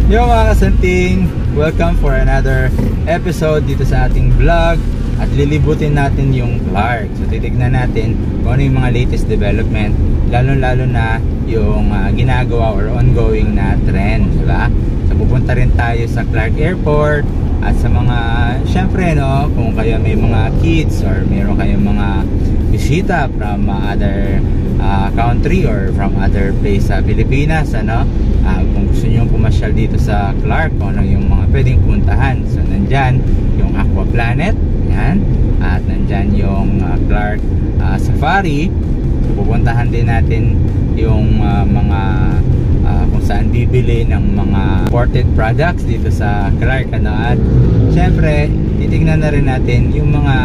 Yo mga kasanting, welcome for another episode dito sa ating vlog. At lilibutin natin yung Clark. So titignan natin kung ano yung mga latest development, lalo na yung ginagawa or ongoing na trend, diba? So pupunta rin tayo sa Clark Airport. At sa mga, syempre no, kung kayo may mga kids or meron kayong mga bisita from other country or from other place sa Pilipinas, ano, kung gusto nyo pumasyal dito sa Clark, kung ano yung mga pwedeng puntahan. So nandyan yung Aqua Planet, yan, at nandyan yung Clark Safari. So pupuntahan din natin yung mga kung saan bibili ng mga imported products dito sa Clark, ano. At syempre titignan na rin natin yung mga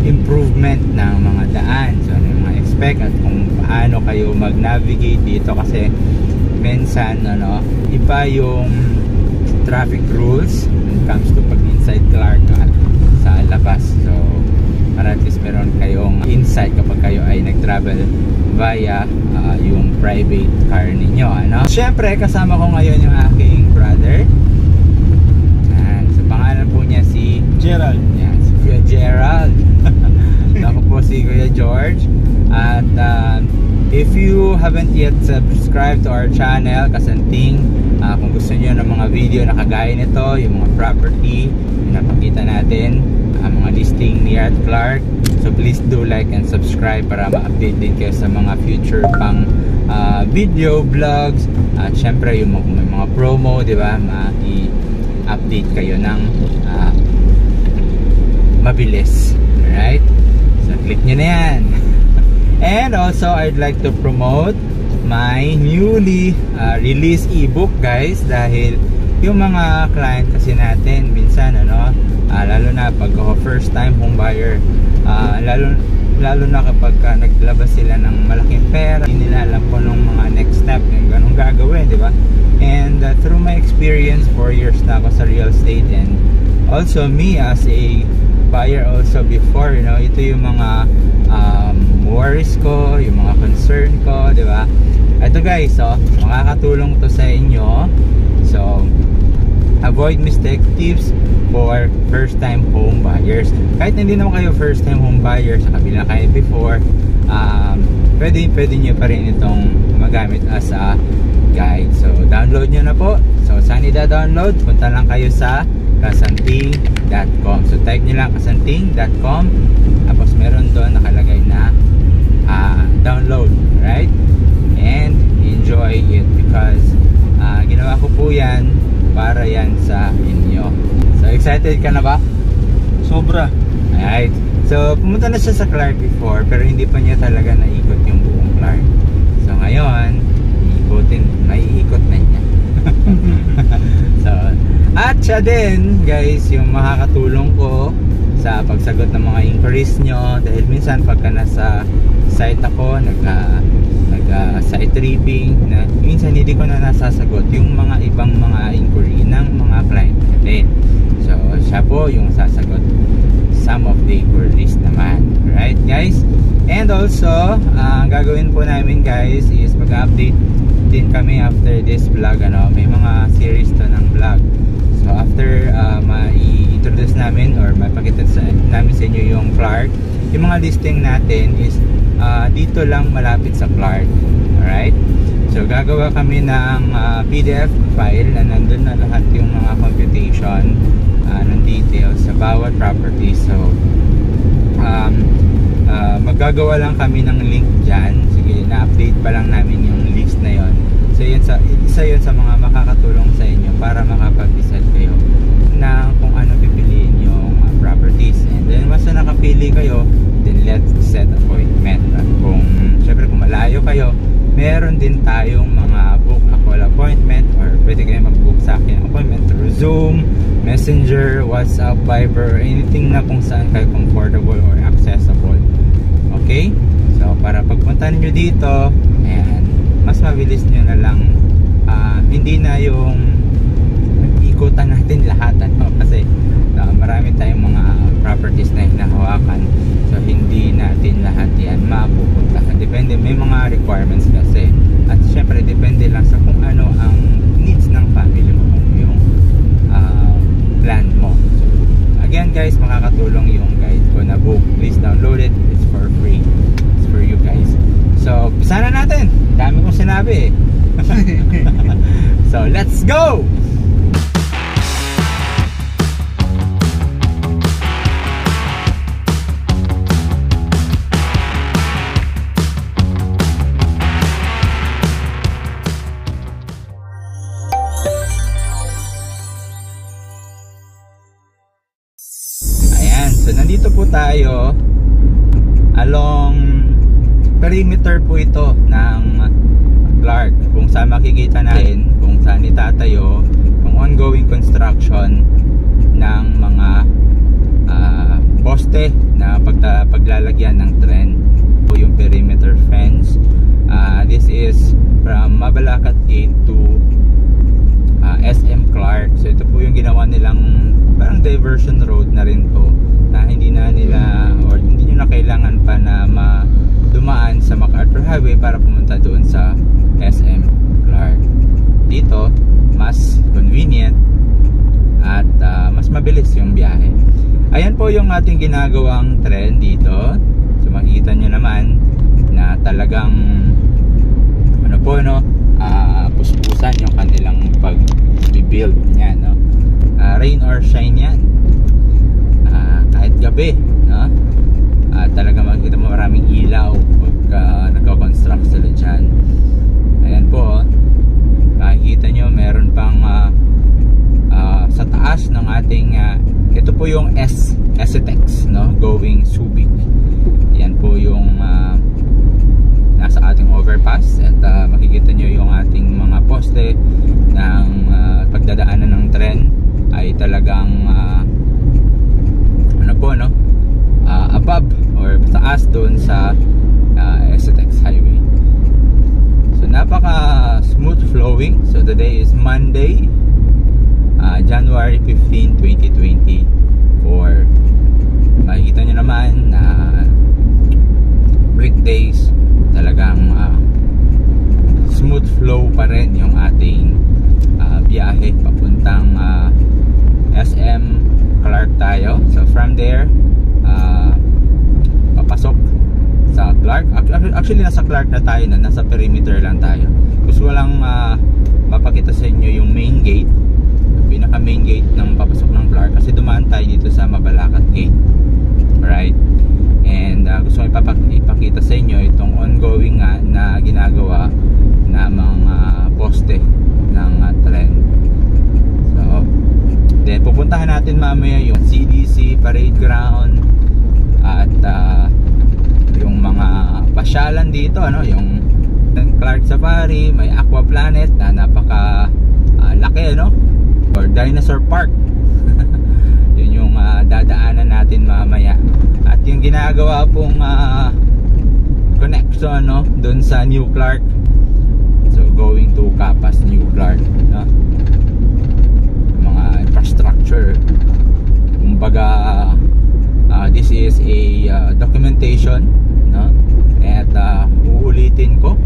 improvement ng mga daan. So ano yung mga expect at kung paano kayo mag-navigate dito, kasi minsan ano, iba yung traffic rules when it comes to pag inside Clark at sa labas. So para at least meron kayong insight kapag kayo ay nag-travel via yung private car ninyo, ano. Siyempre kasama ko ngayon yung aking brother. Yan, so pangalan po niya si Gerald. Yan, si Kuya Gerald. Ako po si Kuya George. At if you haven't yet subscribed to our channel, Kasanting, kung gusto niyo ng mga video na kagaya nito, yung mga property na napakita natin, mga listing ni at Clark, so please do like and subscribe para ma-update din kayo sa mga future pang video, vlogs, at syempre yung may mga promo, di ba, ma-i-update kayo ng mabilis. Alright, so click nyo na yan. And also, I'd like to promote my newly released ebook, guys, dahil yung mga client kasi natin minsan, ano, lalo na pag first time home buyer, lalo na kapag naglabas sila ng malaking pera, hindi nila alam po nung mga next step, yung ganun gagawin, di ba? And through my experience, 4 years na ako sa real estate, and also me as a buyer also before, you know, ito yung mga worries ko, yung mga concern ko, di ba? Ito guys, so makakatulong to sa inyo. So avoid mistake tips for first time home buyers. Kahit hindi naman kayo first time home buyers, sa kabila kayo before, pwede nyo pa rin itong magamit as a guide. So download nyo na po. So saan i-download? Punta lang kayo sa kasanting.com. So type nyo lang kasanting.com, tapos meron doon nakalagay na download, right? And enjoy it because ginawa ko po yan para yan sa inyo. So excited ka na ba? Sobra. Alright, so pumunta na siya sa Clark before, pero hindi pa niya talaga naikot yung buong Clark. So ngayon maiikot na niya. So, at siya din guys yung makakatulong ko sa pagsagot ng mga inquiries nyo, dahil minsan pagka nasa site ako, site tripping, na minsan hindi ko na nasasagot yung mga ibang mga inquiry ng mga client natin. So siya po yung sasagot some of the inquiries naman, right guys? And also ang gagawin po namin guys is mag-update din kami after this vlog, ano, may mga series to ng vlog. So after ma-introduce namin or mapakita namin sa inyo yung Clark, yung mga listing natin is dito lang malapit sa Clark. Alright, so gagawa kami ng PDF file na nandun na lahat yung mga computation ng details sa bawat property. So magagawa lang kami ng link dyan. Sige, na-update pa lang namin yung list na yon. So isa yun sa mga makakatulong sa inyo para makapag-decide kayo na kung ano pipiliin yung properties. And then once na nakapili kayo, then let's set appointment. At kung syempre kung malayo kayo, meron din tayong mga book a call appointment, or pwede kayo mag-book sa akin appointment through Zoom, Messenger, WhatsApp, Viber, anything na kung saan kayo comfortable or accessible. Okay? So para pagpunta niyo dito, ayan, mas mabilis nyo na lang, hindi na yung ikutan natin lahat, ano, kasi marami tayong mga properties na hinahawakan. So hindi natin lahat yan mapupuntahan. Depende, may mga requirements kasi. At syempre depende lang sa kung ano ang needs ng family mo. Kung guys, makakatulong yung guide ko na book. Please download it, it's for free, it's for you guys. So sana natin, dami kong sinabi so let's go. So nandito po tayo along perimeter po ito ng Clark, kung saan makikita natin kung saan itatayo yung ongoing construction ng mga poste na paglalagyan ng tren. So, yung perimeter fence, this is from Mabalacat Gate to SM Clark. So ito po yung ginawa nilang parang diversion road na rin to, na hindi na nila or hindi nyo na kailangan pa na dumaan sa MacArthur Highway para pumunta doon sa SM Clark. Dito mas convenient at mas mabilis yung biyahe. Ayan po yung ating ginagawang tren dito. So makikita nyo naman na talagang ano po, no, puspusan yung kanilang pag-build niya, no? Rain or shine yan, kahit gabi, no? Talaga makikita mo maraming ilaw pag nagko-construct sila dyan. Ayan po, makikita nyo meron pang sa taas ng ating ito po yung SCTEX, no, going Subic. Yan po yung nasa ating overpass at makikita nyo yung ating mga poste ng pagdadaanan ng tren ay talagang ano po, no, above or taas doon sa SCTEX highway. So napaka smooth flowing. So today is Monday, January 15, 2024. Makikita nyo naman na weekdays talagang smooth flow pa rin yung ating biyahe papuntang SM Clark tayo. So from there papasok sa Clark. Actually nasa Clark na tayo na, nasa perimeter lang tayo. Gusto lang mapakita sa inyo yung main gate, pinaka main gate ng papasok ng Clark, kasi dumaan tayo dito sa Mabalacat Gate, right? And gusto ko ipakita sa inyo itong ongoing na ginagawa na mga poste ng tren. So then pupuntahan natin mamaya yung CDC Parade Ground at yung mga pasyalan dito, ano, yung Clark Safari, may Aqua Planet na napaka laki, no, or Dinosaur Park. Yun yung dadaanan natin mamaya. At yung ginagawa pong connection, no, dun sa New Clark. So going to Capas, New Clark, no? Mga infrastructure. Kumbaga this is a documentation, no? At uulitin ko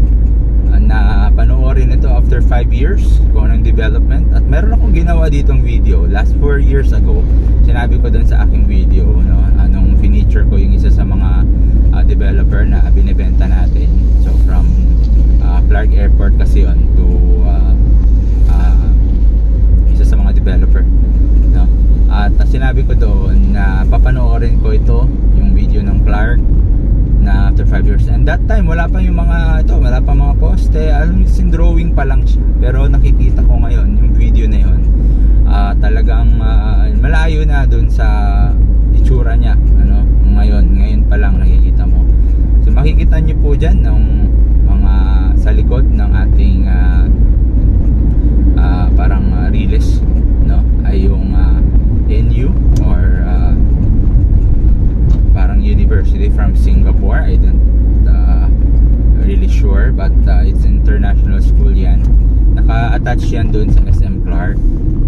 na panoorin ito after 5 years kung anong development. At meron akong ginawa ditong video last 4 years ago. Sinabi ko dun sa aking video, no, anong finiture ko yung isa sa mga developer na binibenta natin. So from Clark Airport kasi on to isa sa mga developer, no? At sinabi ko doon na papanoorin ko ito, yung video ng Clark na after 5 years. And that time wala pa yung mga ito, wala pa mga poste, sin drawing pa lang siya. Pero nakikita ko ngayon yung video na yun, talagang malayo na dun sa itsura niya, ano, ngayon pa lang nakikita mo. So makikita niyo po dyan ng mga sa likod ng ating parang riles, no, ay yung NU or parang university from Singapore. I don't really sure, but it's international school yan. Naka-attach yan dun sa SM Clark,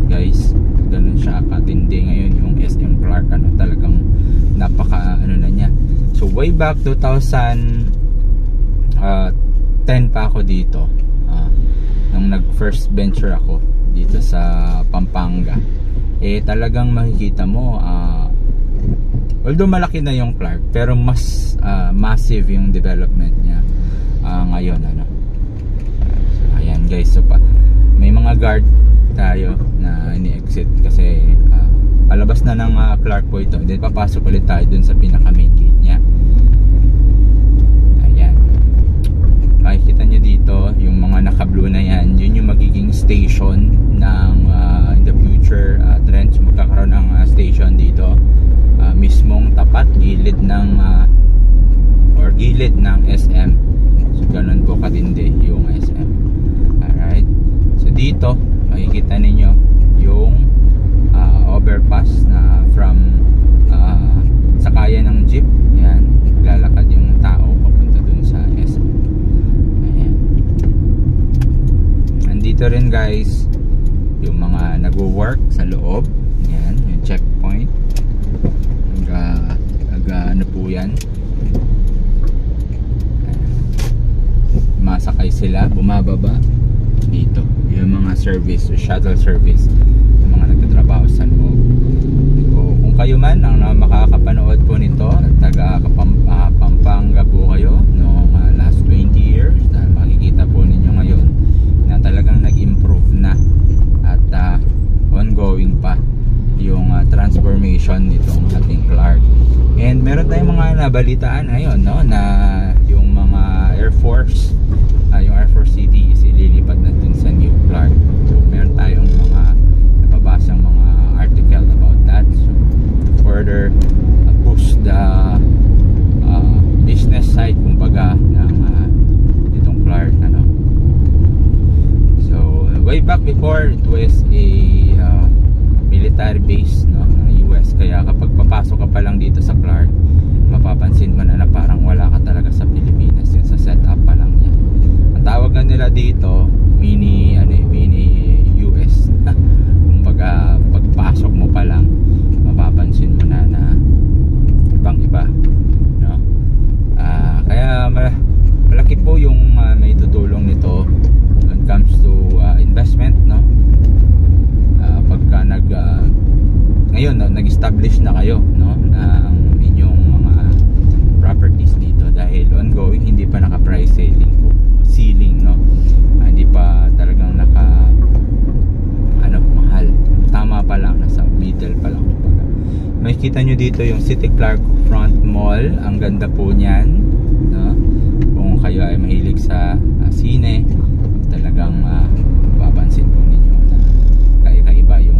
guys. Ganun siya katindi ngayon yung SM Clark, ano, talagang napaka ano na niya. So way back 2010 pa ako dito, nung nag first venture ako dito sa Pampanga. Talagang makikita mo Although malaki na yung Clark, pero mas massive yung development niya ngayon, ano. So, ayan guys, so may mga guard tayo na ini-exit kasi palabas na ng Clark po ito. Then papasok ulit tayo dun sa pinaka main gate niya. Ayan, makikita nyo dito yung mga naka-blue na yan, yun yung magiging station ng in the future trends. Magkakaroon ng station dito mismong tapat gilid ng or gilid ng SM. So ganun po katindi yung SM. Alright, so dito makikita ninyo yung overpass na from sakayan ng jeep. Ayan, lalakad yung tao papunta dun sa SM. Ayan, nandito rin guys yung mga nagwo-work sa loob. Ayan, yung checkpoint. Ano po yan, masakay sila, bumababa dito yung mga service, shuttle service, yung mga nagtatrabaho sa loob. So, kung kayo man ang makakapanood po nito at taga Pampanga po kayo noong last 20 years, makikita po ninyo ngayon na talagang nag-improve na at ongoing pa yung transformation nitong ating Clark. And meron tayong mga nabalitaan ngayon, no, na yung mga Air Force, yung Air Force City is ililipat na dun sa New Clark. So meron tayong mga nababasang mga article about that, so to further push the business side kumbaga ng itong Clark, ano. So way back before, it was a military base, no, ng US. Kaya kapag papasok ka pa lang dito sa Clark, mapapansin mo na parang wala ka talaga sa Pilipinas. Yung sa setup pa lang yan. Ang tawag na nila dito, mini US. Kumbaga pagpasok mo pa lang, mapapansin mo na ibang iba, no? Kaya malaki po yung may tutulong nito when it comes to investment, no? Pagka ngayon, no, nag-establish na kayo, no, ng inyong mga properties dito, dahil ongoing, hindi pa naka-price ceiling, no, hindi pa talagang mahal, tama pa lang, nasa middle pa lang. Makikita nyo dito yung City Clark Front Mall, ang ganda po niyan, no? Kung kayo ay mahilig sa sine, talagang papansin po ninyo na kakaiba yung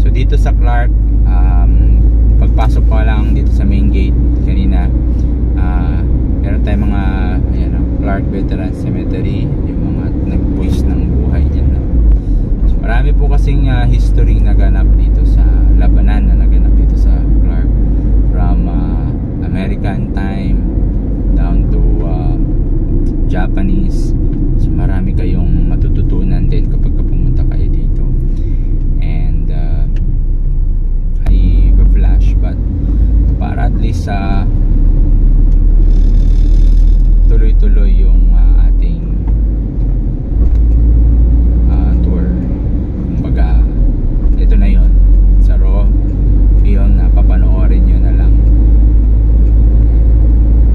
so dito sa Clark, pagpasok pa lang dito sa main gate kanina, meron tayong mga Clark Veteran Cemetery, yung mga nagbuwis ng buhay dyan, no? So marami po kasing history naganap dito sa labanan na naganap dito sa Clark, from American time down to Japanese. So marami kayong matututunan din kapag pumunta kayo dito. And I flash, but para at least tuloy-tuloy yung ating tour. Kumbaga ito na yon sa raw yun, papanoorin nyo na lang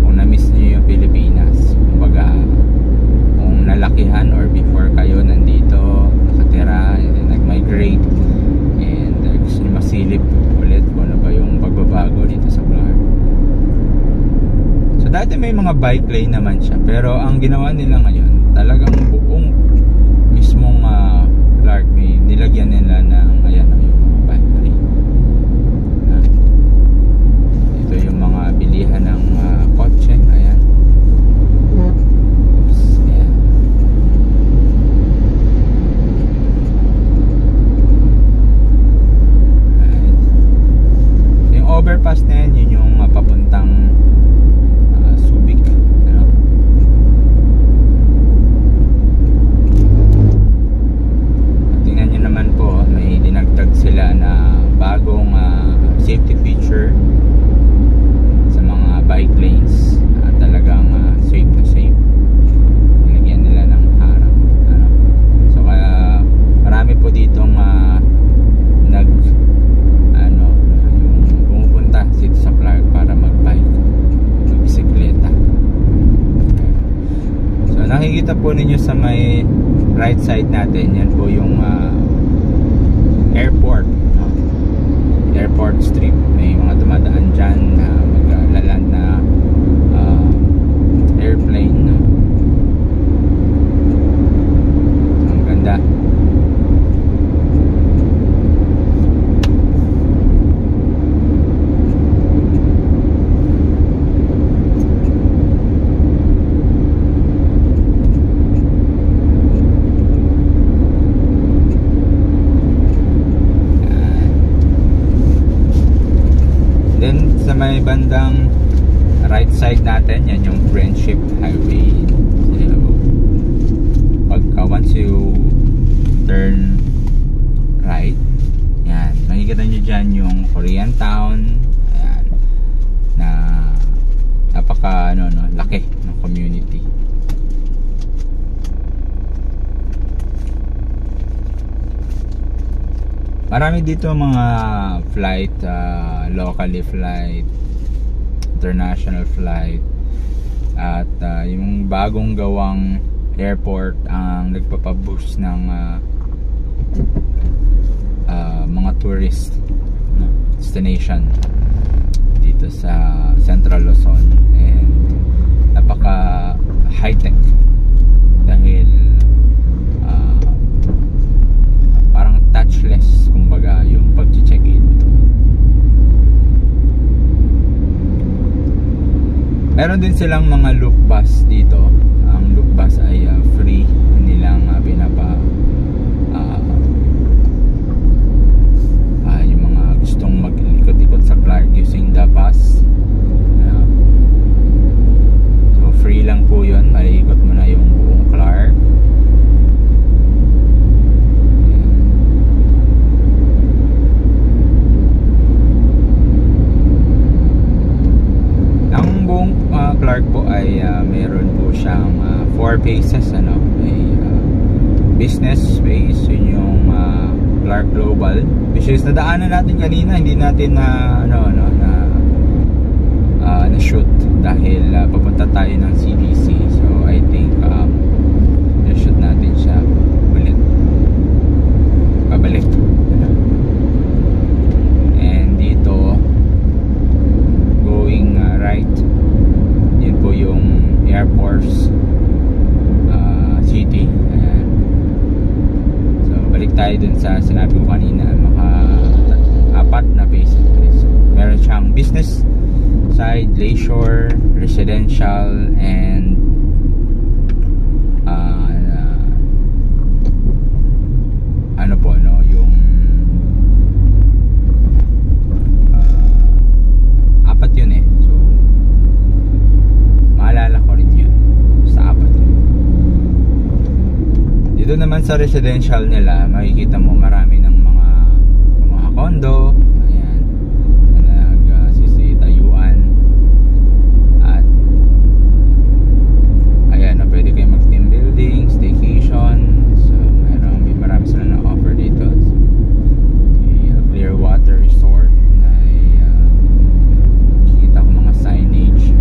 kung na-miss nyo yung Pilipinas. Kumbaga kung nalakihan or before kayo nandito nakatira and then nag-migrate and gusto nyo masilip ulit kung ano ba yung pagbabago dito sa Clark. So dati may mga bike lane naman siya, pero ang ginawa nila ngayon talagang buong mismong Clark may nilagyan nila ng ayan yung mga bike lane. Ito yung mga bilihan ng kotse, ayan. Oops, ayan. Right. Yung overpass na yan, yun yung papuntang Subic, ano? Tingnan nyo naman po, may dinagdag sila na bagong safety feature sa mga Nakikita po ninyo sa may right side natin, yan po yung airport, no? Airport strip. May mga dumadaan dyan na maglaland na airplane, no? Ang ganda. Sa may bandang right side natin, yan yung Friendship Highway. Pagka once you turn right, yan, makikita nyo dyan yung Korean Town. Ayan, na napaka laki ng community. Marami dito mga flight, locally flight, international flight, at yung bagong gawang airport ang nagpapaboost ng mga tourist destination dito sa Central Luzon. And napaka high-tech dahil parang touchless kumbaga yung pag-check-in. Meron din silang mga loop bus dito. Ang loop bus ay free nilang yung mga gustong mag-ikot-ikot sa Clark using the bus. So free lang po yun. Maiikot mo na yung buong Clark. Clark po ay meron po siyang 4 phases, may business space, yun yung Clark Global, which is nadaanan natin kanina, hindi natin na shoot dahil papunta tayo ng CDC. So I think na-shoot natin siya ulit pabalik. And dito going right, yun po yung Air Force City. Ayan. So balik tayo dun sa sinabi ko kanina, apat na phases. Meron siyang business side, leisure, residential, and yung apat yun eh. So maalala ko rin yun sa apat yun. Dito naman sa residential nila, makikita mo marami ng mga condo. Ayan, nagsisitayuan. At ayan, pwede kayo mag team building, staycation. So marami sila na offer dito. Clearwater Resort na kita ko mga signage.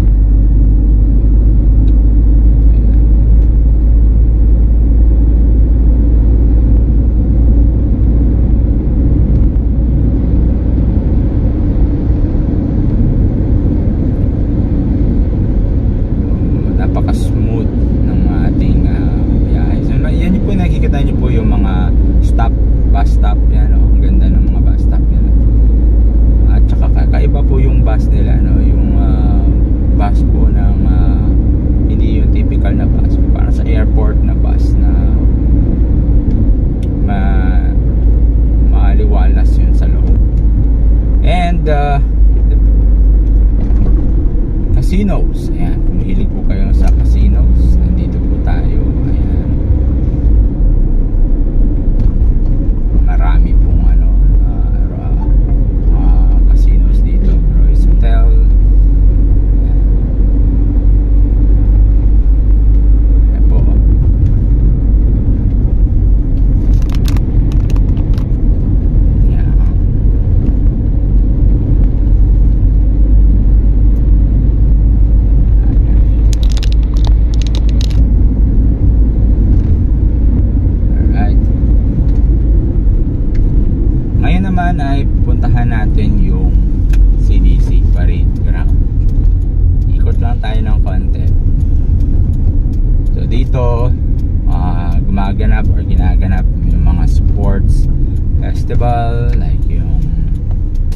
gumaganap or ginaganap yung mga sports festival, like yung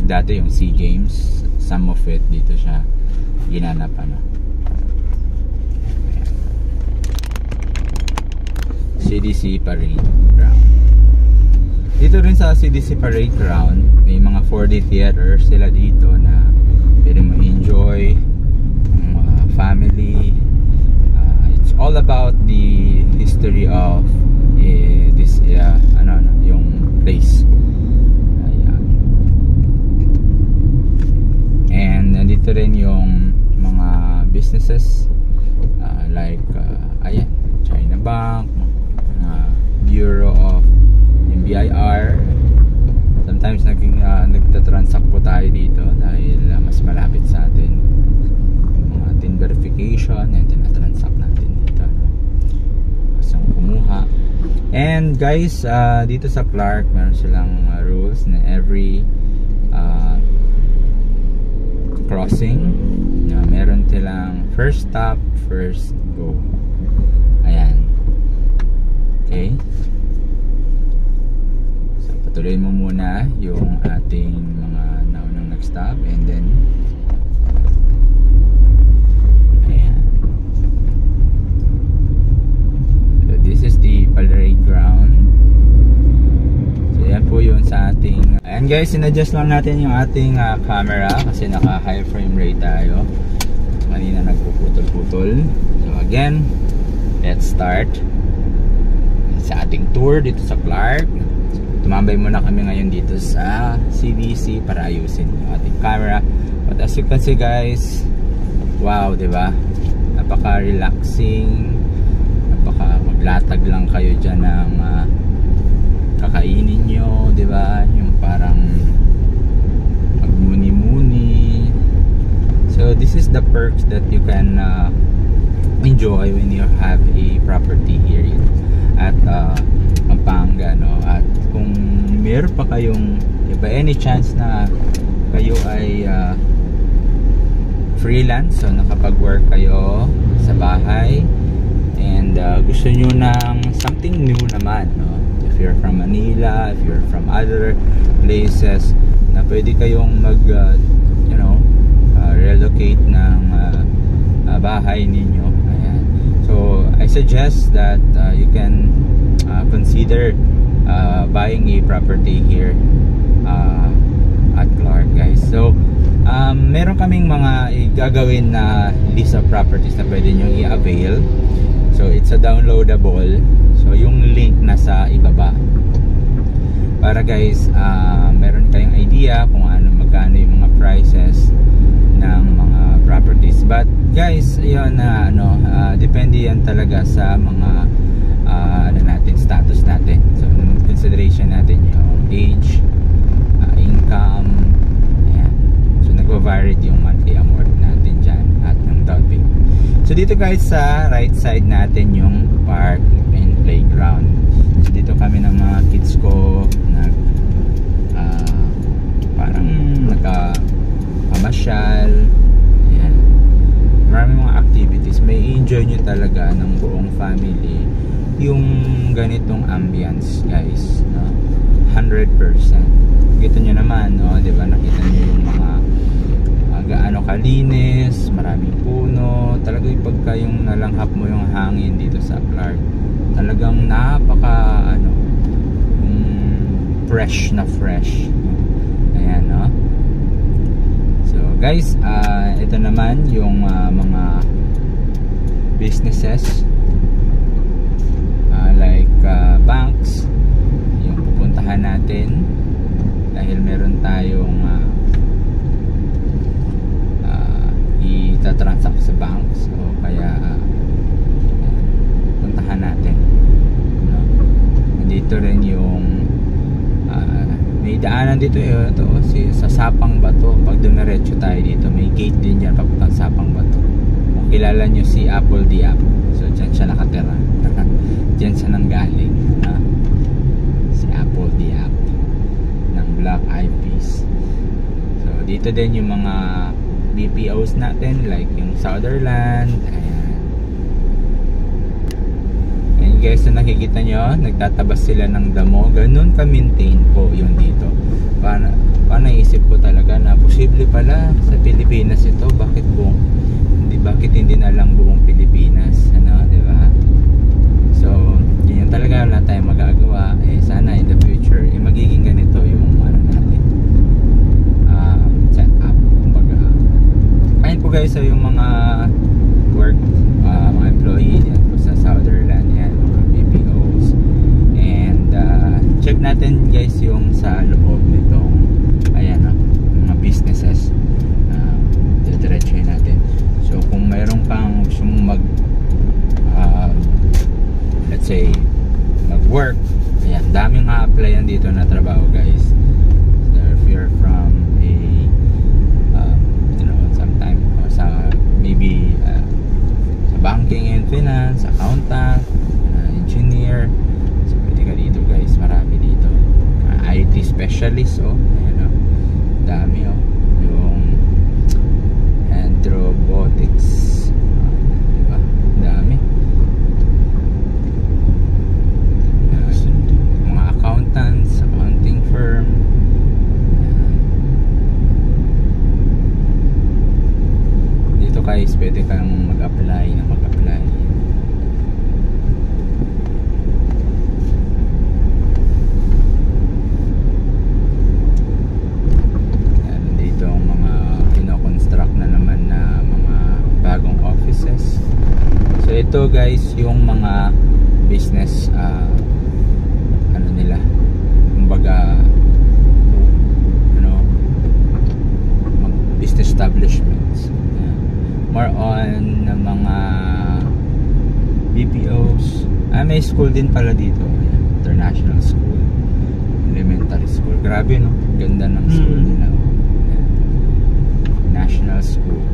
dati yung SEA Games, some of it dito siya ginanap CDC Parade Ground. Dito rin sa CDC Parade Ground may mga 4D theaters sila dito na pwede mo enjoy family. It's all about the history of this yung place. Ayan. And nandito rin yung mga businesses like ayan, China Bank, Bureau of BIR. Sometimes nagtatransact po tayo dito dahil mas malapit sa atin yung mga tin verification and tinatransact natin dito basta kumuha. And guys, dito sa Clark meron silang rules na every crossing meron silang first stop, first go. Ayan. Okay, so patuloy mo muna yung ating mga naunang nag-stop and then ayan. So this is the parade ground. So yan po yun sa ating, ayan guys, sinadjust lang natin yung ating camera kasi naka high frame rate tayo. Kanina nagpuputol-putol. So again, let's start sa ating tour dito sa Clark. Tumambay muna kami ngayon dito sa CDC para ayusin yung ating camera. But as you can see guys, wow, diba? Napaka-relaxing, maglatag lang kayo dyan ng kakainin nyo, diba? Yung parang magmuni-muni. So this is the perks that you can enjoy when you have a property here at Pampanga, no? At kung meron pa kayong by any chance na kayo ay freelance, so nakapag-work kayo sa bahay and gusto nyo ng something new naman, no? If you're from Manila, if you're from other places na pwede kayong mag relocate ng bahay ninyo. Ayan. So I suggest that you can consider buying a property here at Clark, guys. So meron kaming mga gagawin na list of properties na pwede nyo i-avail. So it's a downloadable. So yung link nasa ibaba para guys meron kayong idea kung magkano yung mga prices ng mga properties. But guys, yun depende yan talaga sa mga status natin. So consideration natin yung age, income, ayan. So nagva-vary yung monthly amount natin dyan at ng down payment. So dito guys sa right side natin yung park and playground. So dito kami ng mga kids ko parang nagka-amasyal. Ayan. Maraming mga activities. May enjoy nyo talaga ng buong family yung ganitong ambience, guys, no? 100%. Kita nyo naman, no? Diba? Nakita nyo yung mga gaano kalinis, maraming puno. Talaga yung pagka yung nalanghap mo yung hangin dito sa Clark, talagang napaka fresh na fresh. Ayan, no? So guys, ito naman yung mga businesses like banks yung pupuntahan natin dahil meron tayong itatransact sa banks, so kaya puntahan natin, no? Dito rin yung may daanan dito ito sa Sapang Bato. Pag dumiretso tayo dito may gate din yan papuntang Sapang Bato. Kung kilala nyo si Apple Diap, so dyan siya nakatira. Dyan siya nanggaling, si Apple Diap ng Black Eyed Peas. So dito din yung mga BPOs natin like yung Sutherland. Ayan guys, na nakikita nyo, nagtatabas sila ng damo. Ganun ka-maintain po yung dito. Paano naisip ko talaga na posible pala sa Pilipinas ito. Bakit hindi na lang buong Pilipinas, ano, di ba? So, yun talaga, wala tayong magagawa. Sana in the future, magiging ganito yung ano natin, set up, kumbaga. Ayun po guys, so yung mga work, mga employee yan po sa Sutherland, yan, mga BPOs. And check natin guys yung sa loob nitong, ayan, mga businesses. Diretsuhin natin. So kung mayroon kang gusto mong let's say mag-work, ayan, daming ma-applyan dito na trabaho guys. So if you're from a sometime sa maybe sa banking and finance, accountant, engineer, so pwede ka dito guys. Marami dito, IT specialist, ayan, dami, yung robotics, diba? Dami. Mga accountants, accounting firm. Dito guys, pwede kang mag-apply. So ito guys yung mga business ano nila, kumbaga business establishments, more on na mga BPOs. May school din pala dito, international school, elementary school. Grabe, no, ganda ng school nila. National school,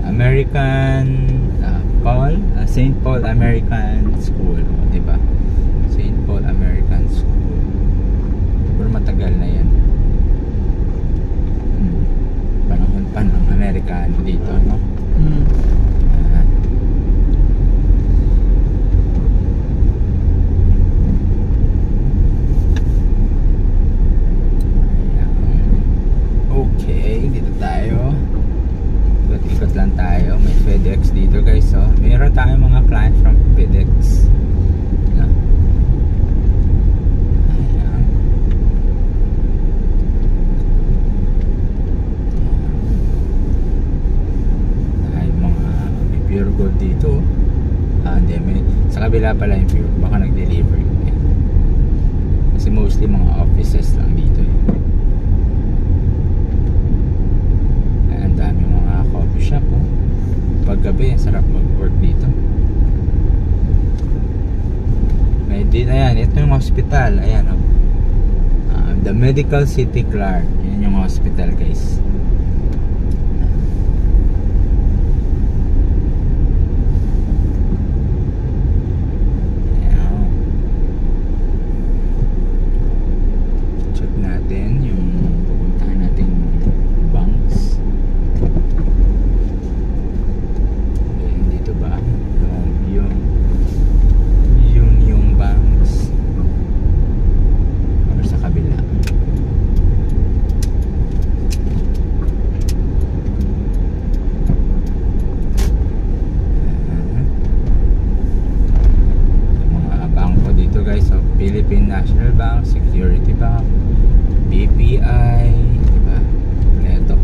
American St. Paul American School, diba? St. Paul American School. Pero matagal na yan. Panahon pa ng Amerikano dito, no? Okay, dito tayo. Ikot lang tayo. May FedEx dito guys, mayroon tayong mga client from FedEx, no? Ayan. Ay, mga may pure gold dito. Hindi, sa kabila pala yung pure, baka nag-deliver kasi mostly mga offices lang dito. Shop, paggabi sarap mag-work dito. May din, ayan, ito yung hospital, ayan, the Medical City Clark, yan yung hospital guys. Ayan. Check natin yung pupuntahan natin banks. Yung banks or sa kabila. Mga bangko dito guys, Philippine National Bank, Security Bank, BPI, diba? Kompleto.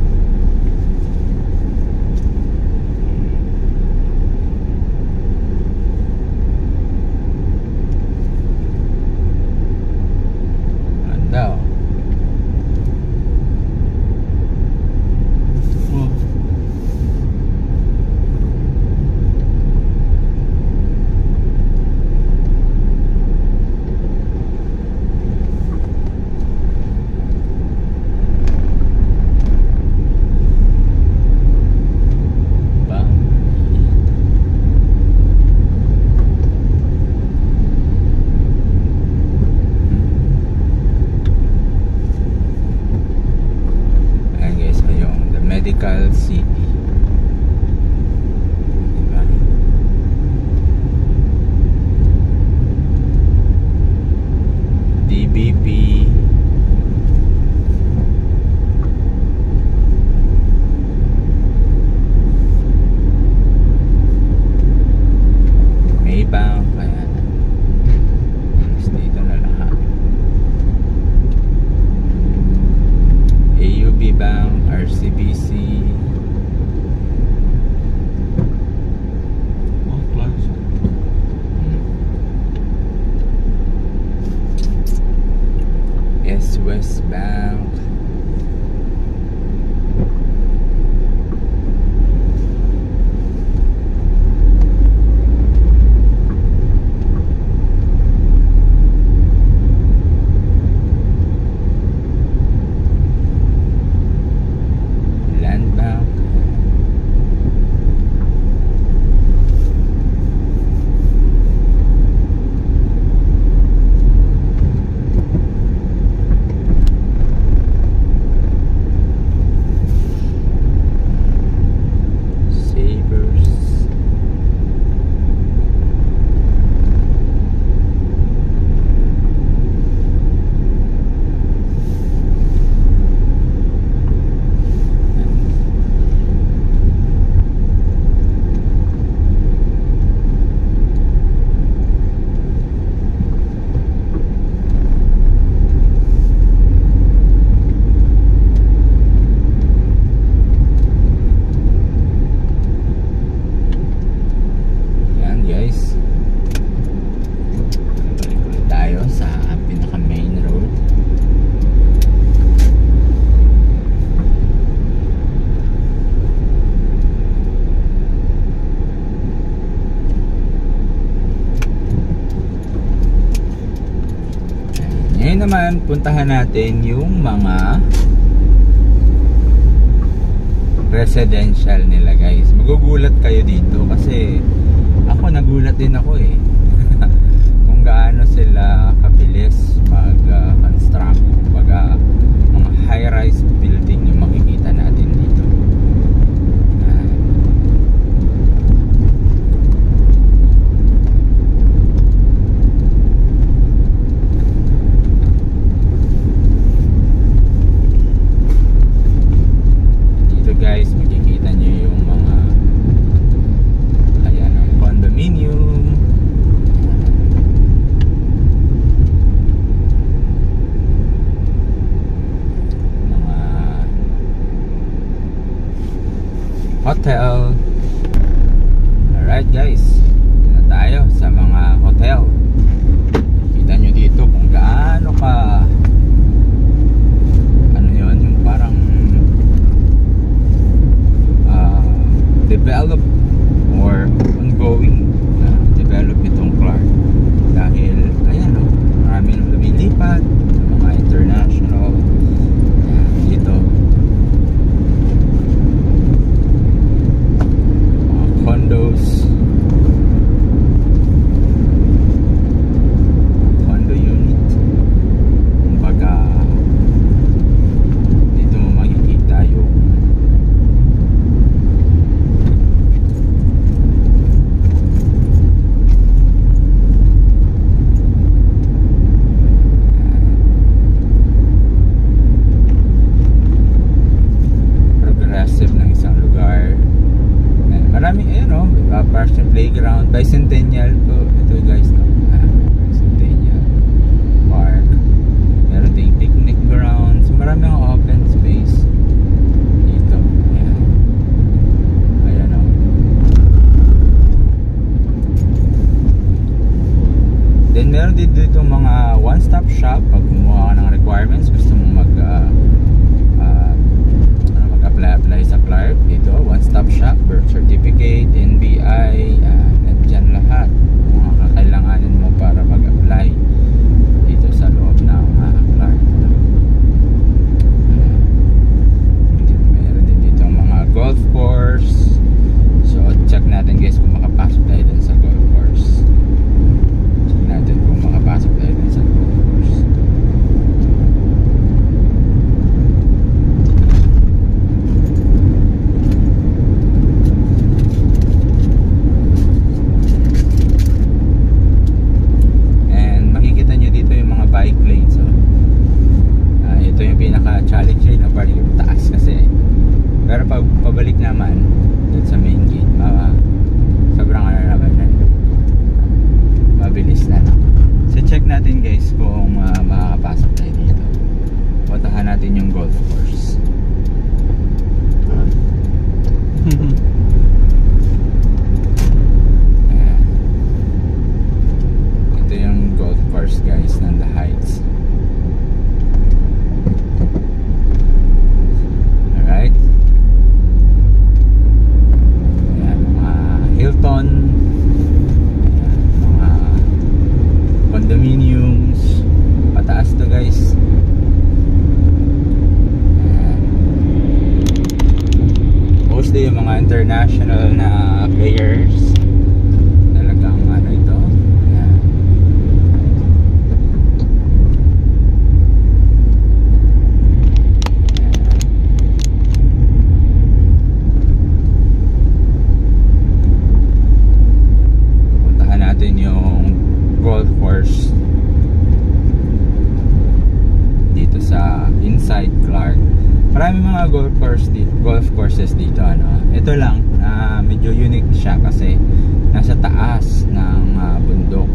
naman, puntahan natin yung mga residential nila guys. Magugulat kayo dito kasi ako nagulat din ako eh. Kung gaano sila kabilis mag-construct. Mga high-rise building yung makikita natin dito. Guys, makikita nyo yung mga ayan, ang condominium, mga hotel. Alright guys, na tayo sa mga hotel. Makikita nyo dito kung gaano ka ano yun, yung parang develop or ongoing develop itong Clark dahil ayan o, marami nang lumilipat mga international dito, mga condos, condo unit. Kumbaga dito mo makikita yung ng isang lugar. Maraming Parkson Playground, Bicentennial po ito guys, no? Bicentennial Park. Meron ding picnic ground. So maraming open space dito. Ayan o. Then meron din dito mga one-stop shop pag kumuha ka ng requirements, gusto mong apply sa Clark. Dito, one-stop shop, birth certificate, NBI, nandyan lahat mga kakailanganin mo para mag-apply dito sa loob ng Clark. Meron din dito mga golf course. So check natin guys kung makapasok tayo dun sa golf course. Check natin kung makapasok tayo dun sa golf course. Bike lane. So ito yung pinaka-challenge na part, yung taas kasi. Pero pag pabalik naman dun sa main gate, sobrang naman mabilis na lang. So check natin guys kung makakapasok tayo dito. Puntahan natin yung golf course. Ito yung golf course guys ng The Heights. Alright. Ayan, mga Hilton. Ayan, mga condominiums. Pataas to guys. Ayan. Mostly yung mga international na players. Talagang ano ito. Ayan. Yung golf course dito sa inside Clark. Maraming mga golf courses dito ito lang medyo unique siya kasi nasa taas ng bundok.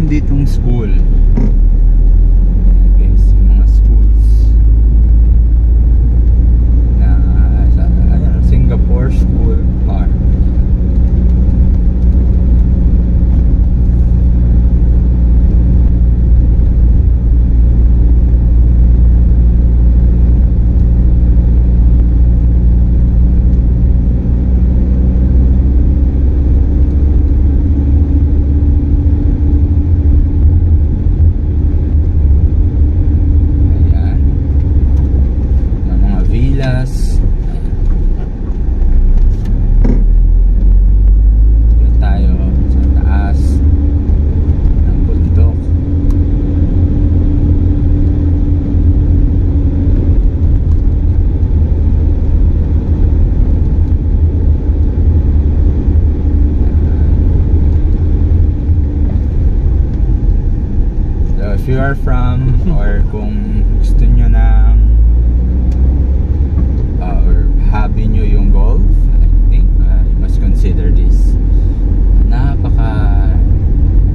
ditong school. Guys, yung mga schools na sa Singapore School Park. If you are from or kung gusto nyo ng or hobby nyo yung golf, I think you must consider this. Napaka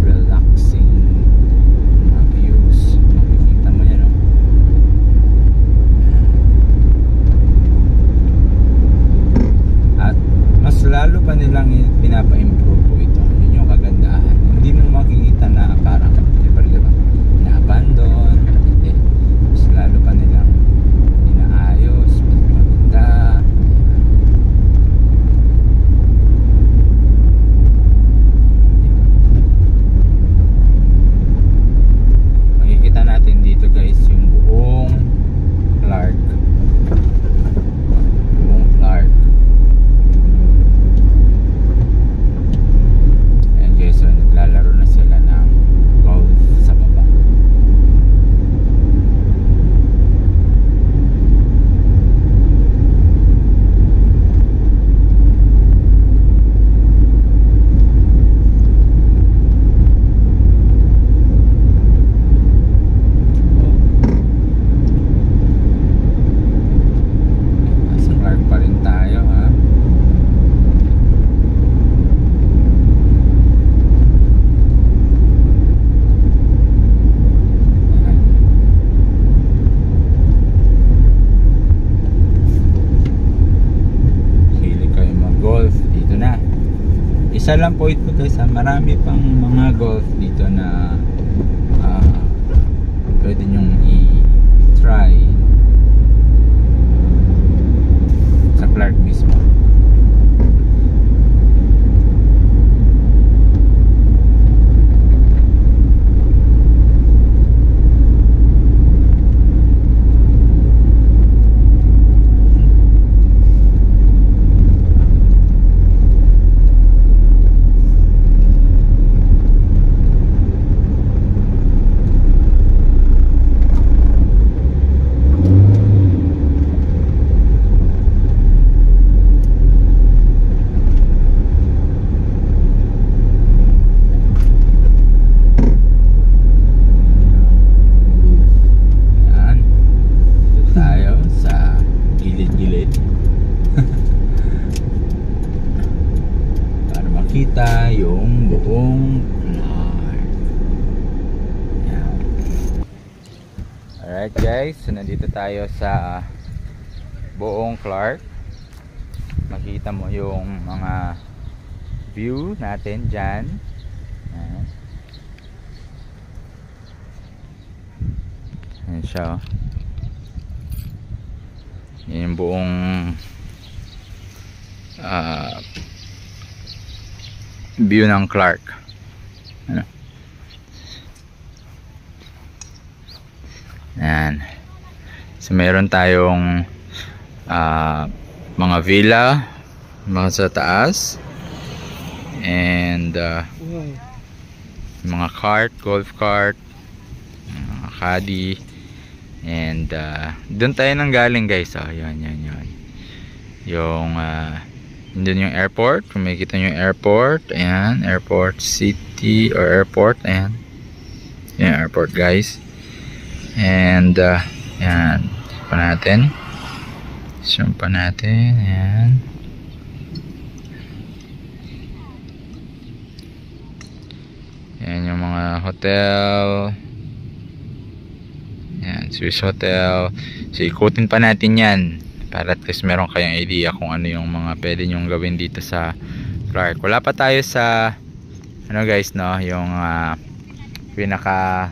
relaxing mga views. Makikita mo yan, no? At mas lalo pa nilang pinapa-improve po ito. Yun yung kagandahan. Hindi mo makikita na parang abandon, hindi. Mas lalo pa nilang inaayos, maganda. Makikita natin dito guys yung buong Clark. Buong Clark. Ayan guys, so naglalaro na sila ng golf sa baba. Isa lang po ito guys, marami pang mga golf dito na pwede nyong i-try sa Clark mismo. Kita yung buong Clark. Yan. Alright guys, so nandito tayo sa buong Clark. Makita mo yung mga view natin dyan. Yan. Yan siya. Yan yung buong view ng Clark. Ano? Yan. So meron tayong mga villa, mga sa taas, and mga cart, golf cart, mga caddy, and doon tayo nang galing guys. Oh, yan. Yung doon yung airport, kung makikita nyo yung airport, ayan, airport city or airport, ayan, yung airport guys. And ayan, zoom pa natin, ayan. Ayan yung mga Hotel. Yan, Swiss Hotel. So ikutin pa natin yan para at least meron kayong idea kung ano yung mga pwede nyong gawin dito sa Clark. Wala pa tayo sa ano guys, no, yung pinaka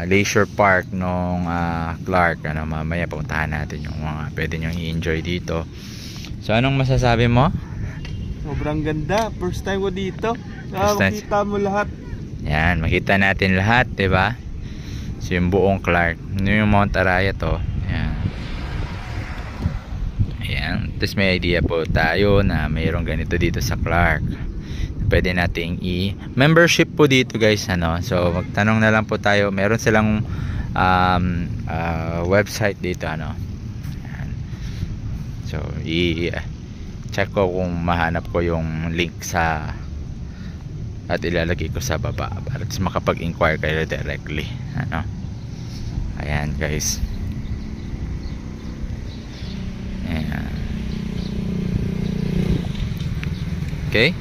leisure park nung Clark. Ano, mamaya puntahan natin yung mga pwede nyong i-enjoy dito. So anong masasabi mo? Sobrang ganda. First time ko dito. Makita mo lahat. Yan, makita natin lahat, 'di ba? So yung buong Clark. Yung Mount Araya to. Yan. Ayan. Tapos may idea po tayo na mayroong ganito dito sa Clark. Pwede nating membership po dito guys, ano. So magtanong na lang po tayo. Meron silang website dito, ano. Ayan. So check ko kung mahanap ko yung link sa at ilalagay ko sa baba para makapag-inquire kayo directly, ano. Ayan guys. Ayan. Okay.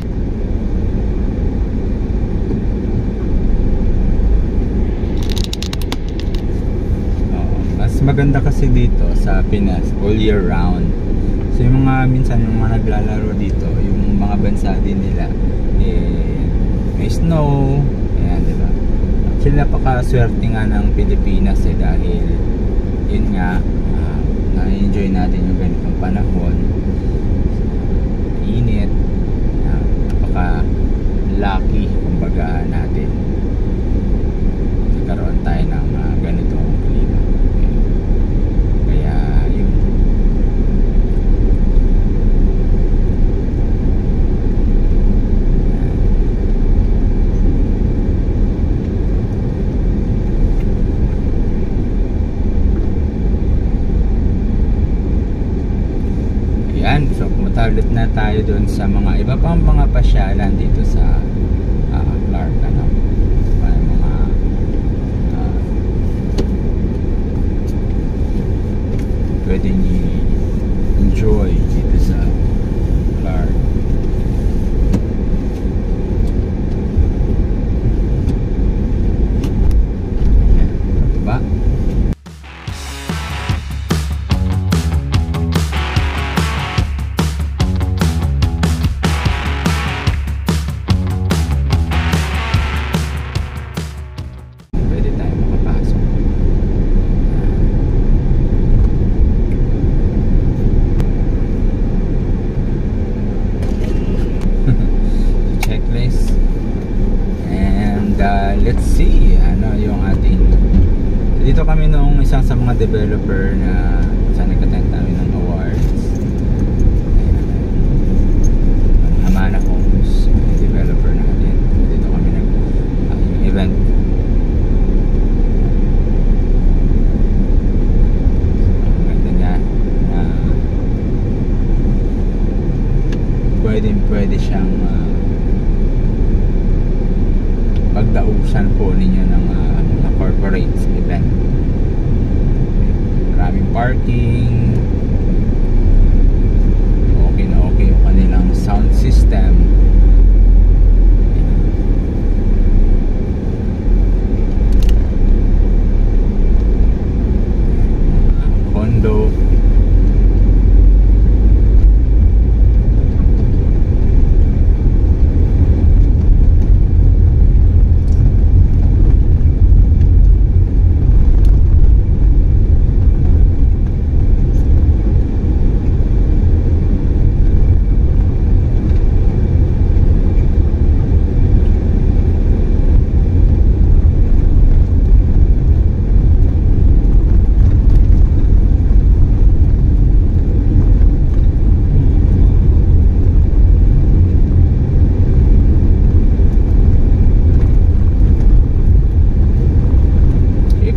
Mas maganda kasi dito sa Pinas all year round. So yung mga minsan yung mga naglalaro dito, yung mga bansa din nila may snow, ayan, diba? Actually napakaswerte nga ng Pilipinas dahil yun nga, na-enjoy natin yung ganitong panahon, init, napaka lucky kumbaga natin nagkaroon tayo ng ganitong klima. Kaya yun. So pumunta ulit na tayo doon sa mga iba pang mga pasyalan dito sa Clark, ano. Mga pwedeng i-enjoy dito sa Clark. Diba? Let's see ano yung ating dito kami nung isang sa mga developer na sa nag-attend kami ng awards. Hamana Homes, developer natin. Dito kami nag event. Ganda nga na pwede siyang pagdausan po ninyo ng mga corporate event. Maraming parking, okay na okay yung kanilang sound system. Condo.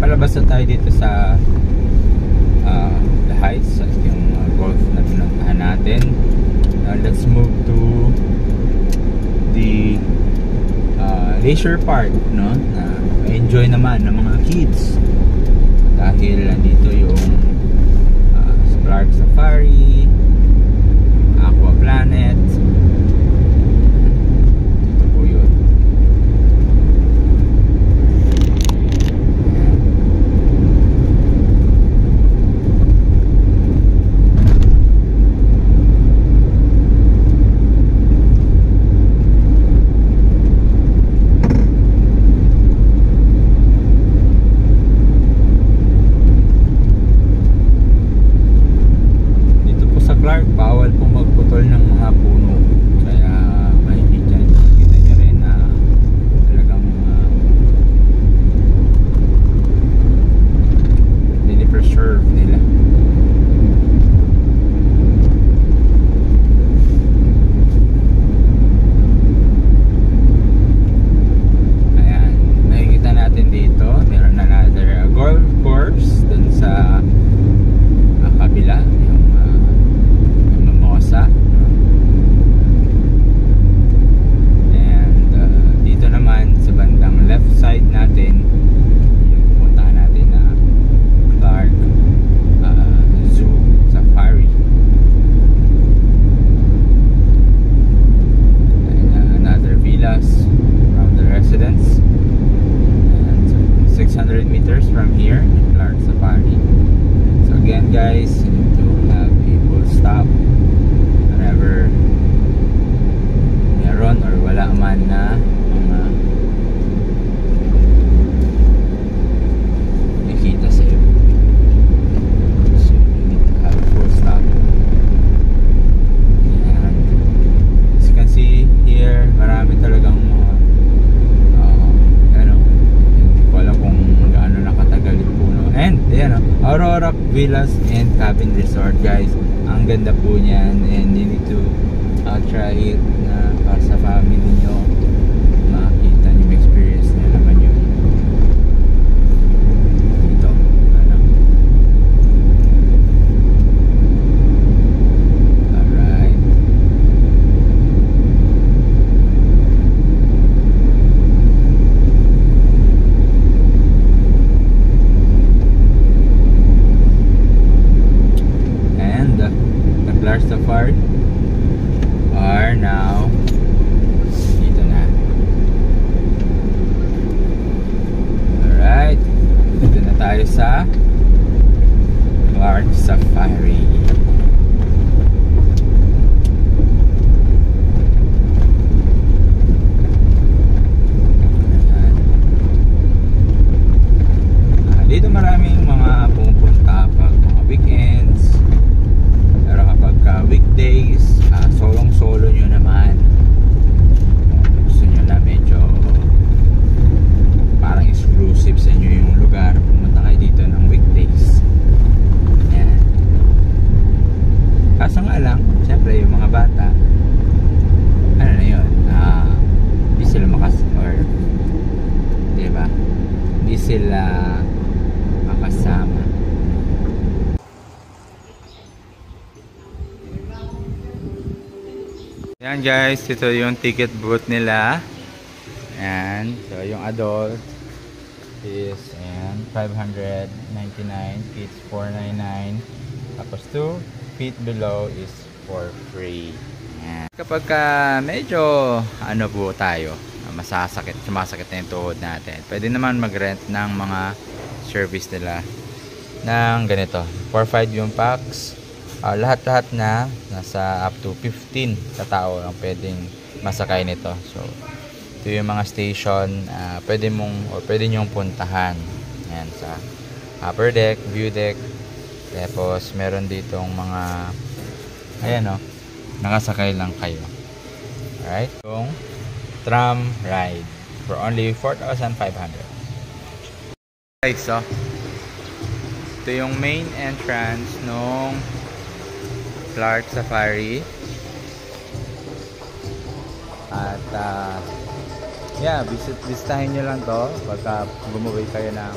Palabas na tayo dito sa The Heights, yung golf na pinuntahan natin. Now let's move to the leisure park, no? Enjoy naman ng mga kids dahil nandito yung Clark Safari, Aqua Planet. Dito po yun. Villas and Cabin Resort, guys. Ang ganda po niyan, and you need to try it na para sa family nyo. Makita nyo, experience nyo naman yun. Ito, ano. Alright. And the Clark Safari are now dito na. Alright, dito na tayo sa Clark Safari. Dito maraming mga pumupunta pag mga weekends, pero kapag weekdays, solong-solo nyo naman, kung gusto nyo na medyo parang exclusive sa inyo yung lugar, pumunta kayo dito ng weekdays. Yan. Kaso nga lang, syempre yung mga bata, ano na yun, hindi sila or diba, hindi sila makasama. Yan guys, ito yung ticket booth nila. And so yung adult is 599, kids 499, tapos 2 feet below is for free. Yan. Kapag medyo ano po tayo, sumasakit na yung tuhod natin, pwede naman mag-rent ng mga service nila ng ganito, 4-5 yung packs. Lahat-lahat na nasa up to 15 sa tao ang pwedeng masakay nito. So ito yung mga station pwede nyong puntahan. Yan, sa upper deck, view deck, tapos meron ditong mga ayan o, nakasakay lang kayo. Alright, yung tram ride for only 4,500. Okay, so ito yung main entrance nung Clark Safari. At yeah, visitahin nyo lang to pagka gumuwi kayo na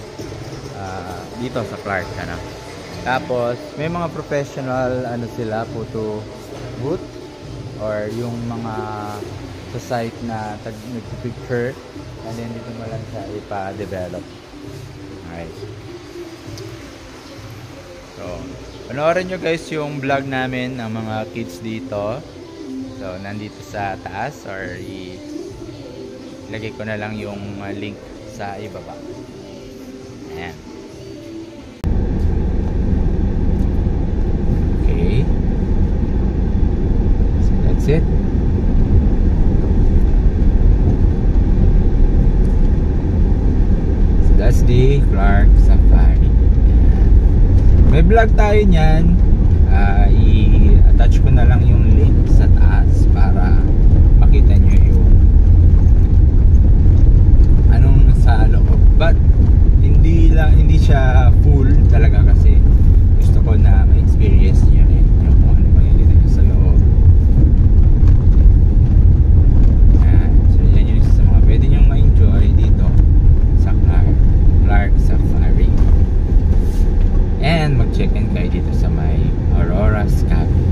dito sa Clark, ano. Tapos may mga professional sila, photo booth or yung mga sa site na nagpipicture, and then dito mo lang siya ipa-develop. Alright, so panoorin nyo guys yung vlog namin ng mga kids dito. So nandito sa taas, or ilagay ko na lang yung link sa ibaba. Ayan. Okay, so that's it. So that's the Clark Safari. May vlog tayo niyan. I-attach ko na lang yung link sa taas para makita nyo yung anong nasa loob. But hindi siya full talaga, kasi gusto ko na ma-experience nyo rin yung kung ano makikita nyo sa loob. So yan yung isa sa mga pwede nyo ma-enjoy dito sa Clark Safari. And mag-check-in kayo dito sa may Aurora's Cabin.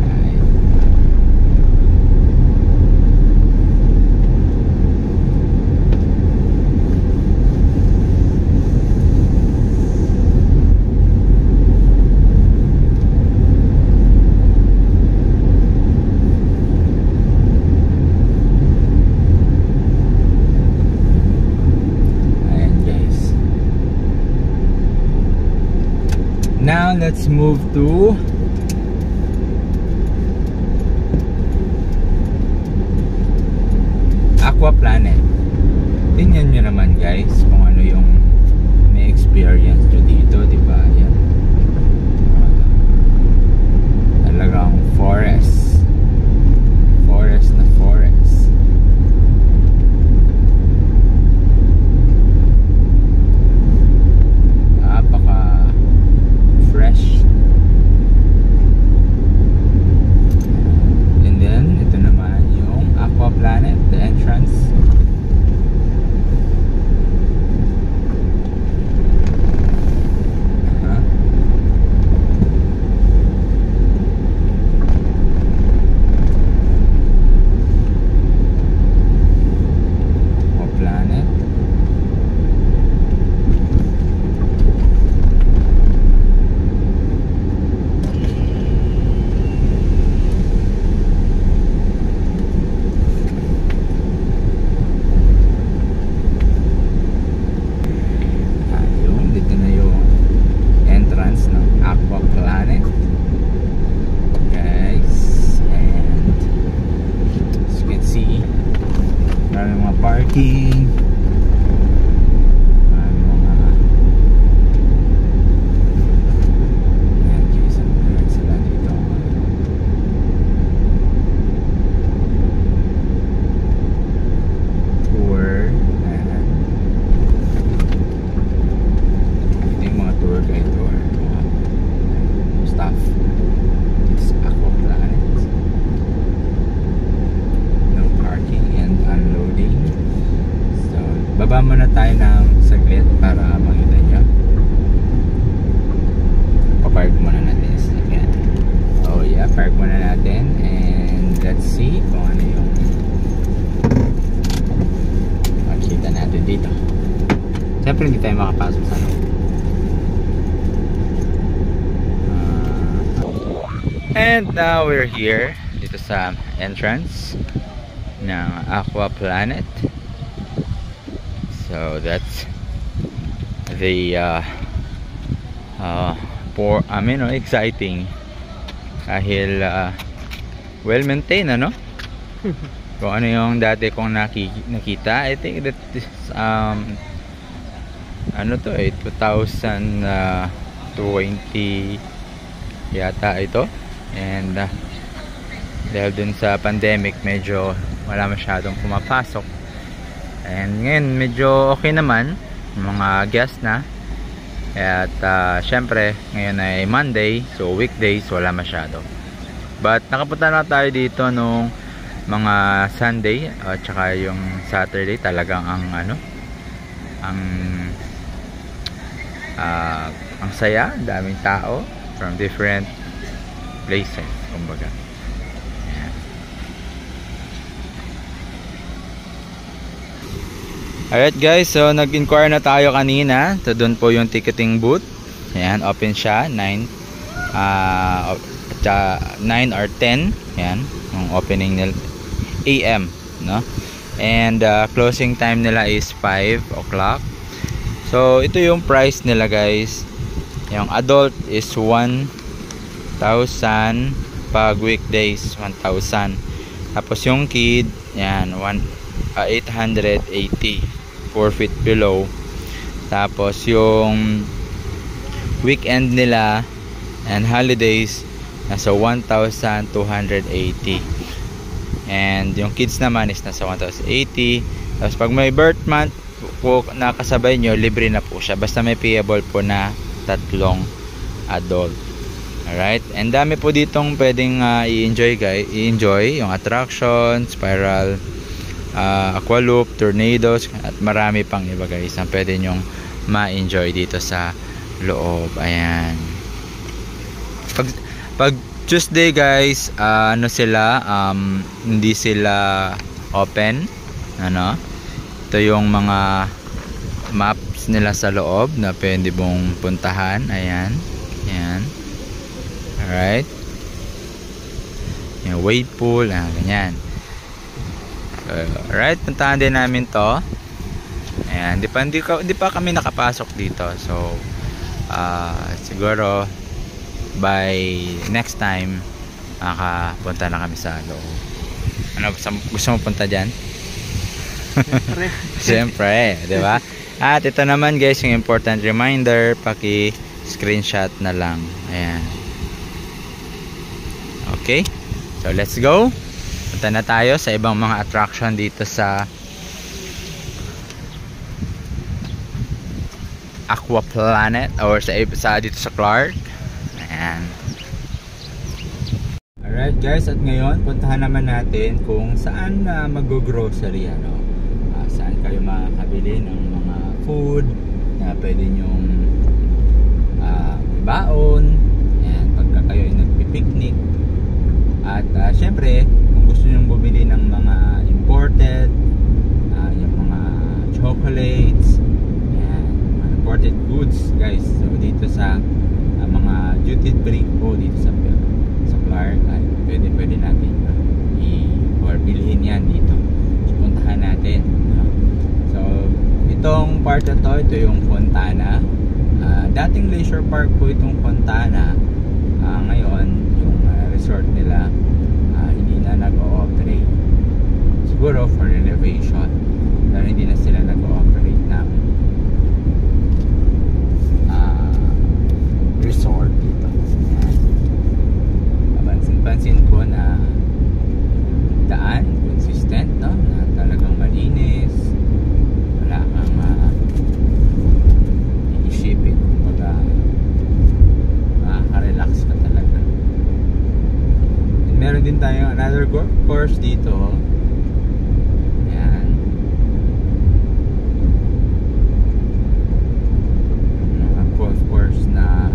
Right. Now let's move to Aqua Planet. Tingnan nyo naman guys kung ano yung may experience nyo dito, diba? Yan. Talagang forest na forest. parking. Baba muna tayo ng saglit para makita nyo. Pa-park muna natin yung saglit. Oh yeah, park muna natin. And let's see kung ano yung makikita natin dito. Siyempre hindi tayo makapasok sa loob. And now we're here dito sa entrance ng Aqua Planet. So that's the exciting dahil well maintained, ano? Kung ano yung dati kong nakita, I think that is ano to 2020 yata ito, and dahil dun sa pandemic medyo wala masyadong pumapasok. And ngayon medyo okay naman, mga guests na. At syempre ngayon ay Monday, so weekdays wala masyado. But nakapunta na tayo dito nung mga Sunday at saka yung Saturday. Talagang ang ang saya, daming tao from different places, kumbaga. Alright guys, so nag-inquire na tayo kanina. So doon po yung ticketing booth. Ayan, open siya 9 or 10. Ayan, yung opening nila AM, no? And closing time nila is 5 o'clock. So ito yung price nila guys. Yung adult is 1,000, pag weekdays 1,000. Tapos yung kid, yan 880, 4 feet below. Tapos yung weekend nila and holidays nasa 1,280, and yung kids naman is nasa 1,080. Tapos pag may birth month po nakasabay nyo, libre na po siya, basta may payable po na 3 adult. Alright, and dami po ditong pwedeng i-enjoy guys, i-enjoy yung attraction, spiral, aqua loop, tornadoes, at marami pang iba guys ang pwede nyong ma-enjoy dito sa loob. Ayan, pag Tuesday guys, hindi sila open, ano, ito yung mga maps nila sa loob na pwede mong puntahan. Ayan, ayan. Alright, yung wave pool, ganyan. Alright, puntahan din namin to. Ayan, di pa kami nakapasok dito. So siguro by next time makapunta na kami sa loob. Ano, gusto mo punta dyan? Siyempre, di ba? At ito naman guys, yung important reminder, paki-screenshot na lang. Ayan. Okay, so let's go. Punta na tayo sa ibang mga attraction dito sa Aqua Planet or sa dito sa Clark. Ayan. Alright guys, at ngayon puntahan naman natin kung saan mag-grocery, ano. Saan kayo makakabili ng mga food na pwede nyong baon. Ayan, pagka kayo ay nagpipiknik. At syempre kung gusto nyong bumili ng mga imported, yung mga chocolates, yan, mga imported goods guys, so dito sa mga duty free po dito sa Clark, ay pwede natin or bilhin yan dito. So puntahan natin, no? So itong part na to, ito yung Fontana. Dating leisure park po itong Fontana. Ngayon yung resort nila hindi na nag-ooperate, siguro for renovation. Pero another golf course dito. Ayan. Mga golf course na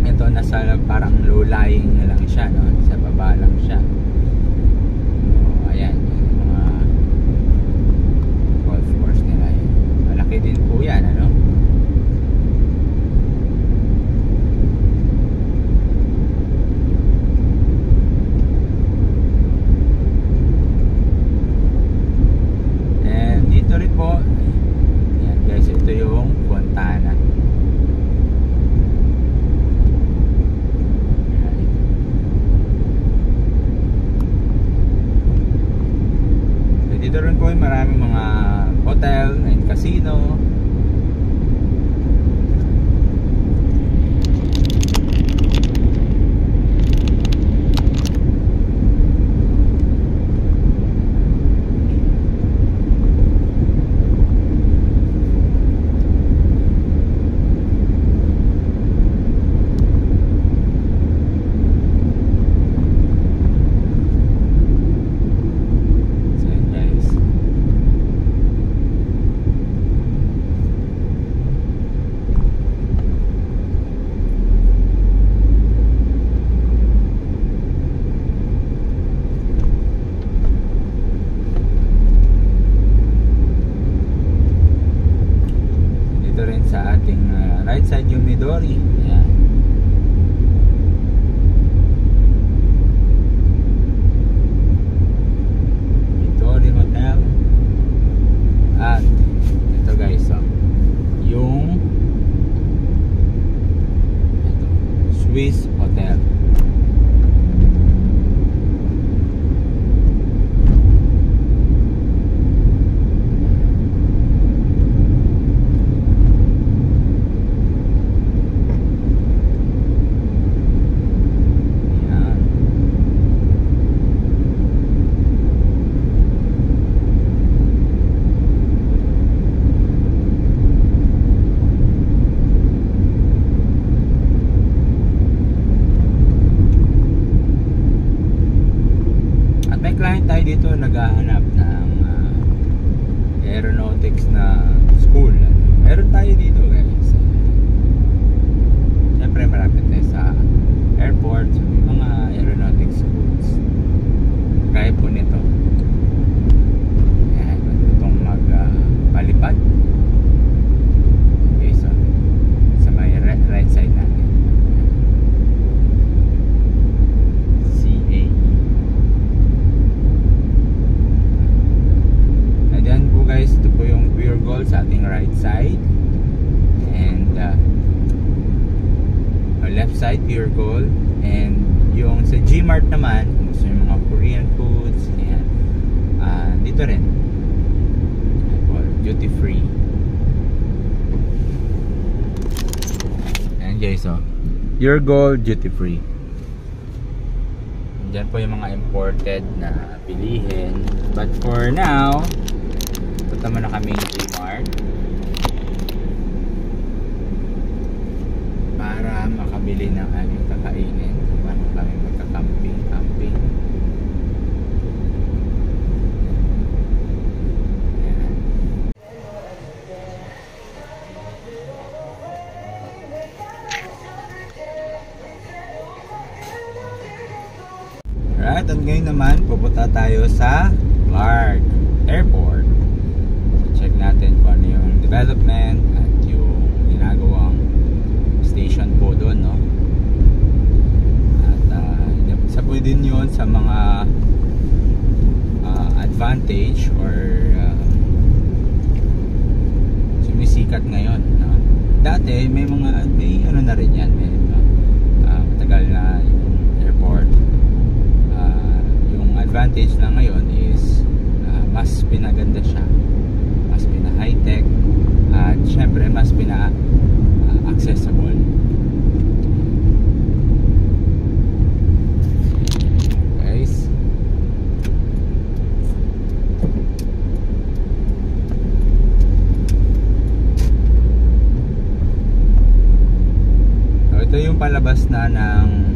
ito nasa parang low lying na lang siya, no? Sa baba lang siya. So, ayan, mga golf course nila yun. Malaki din po yan, ano? Dito rin po, yan guys, ito yung Fontana. So, dito rin po yung maraming mga hotel and casino. Sa ating right side yung Midori. Ayan. Midori Hotel. At ito guys, yung ito, Swiss Hotel. Client tayo dito naghahanap ng aeronautics na school. Meron tayo dito guys. Siyempre marapit tayo sa airport, so may mga aeronautics schools. Kaya po nito. Ayan, matutong magpalipad. Okay, so sa may right side natin. Guys, ito po yung Pure Gold sa ating right side, and our left side Pure Gold, and yung sa G-Mart naman kung gusto yung mga Korean foods, ayan, dito rin duty free. And guys, so Pure Gold duty free. Diyan po yung mga imported na bilihin, but for now punta muna kaming G-Mart para makabili ng aming kakainin para kami magka-camping. Alright, at ngayon naman pupunta tayo sa Clark Airport. Check natin kung ano yung development at yung ginagawang station po doon, no? At isa po din yun sa mga advantage or sumisikat ngayon, no? Dati may ano na rin yan, may matagal na yung airport. Yung advantage na ngayon is mas pinaganda siya, mas pina-high-tech, at syempre mas pina-accessible. Guys, so ito yung palabas na ng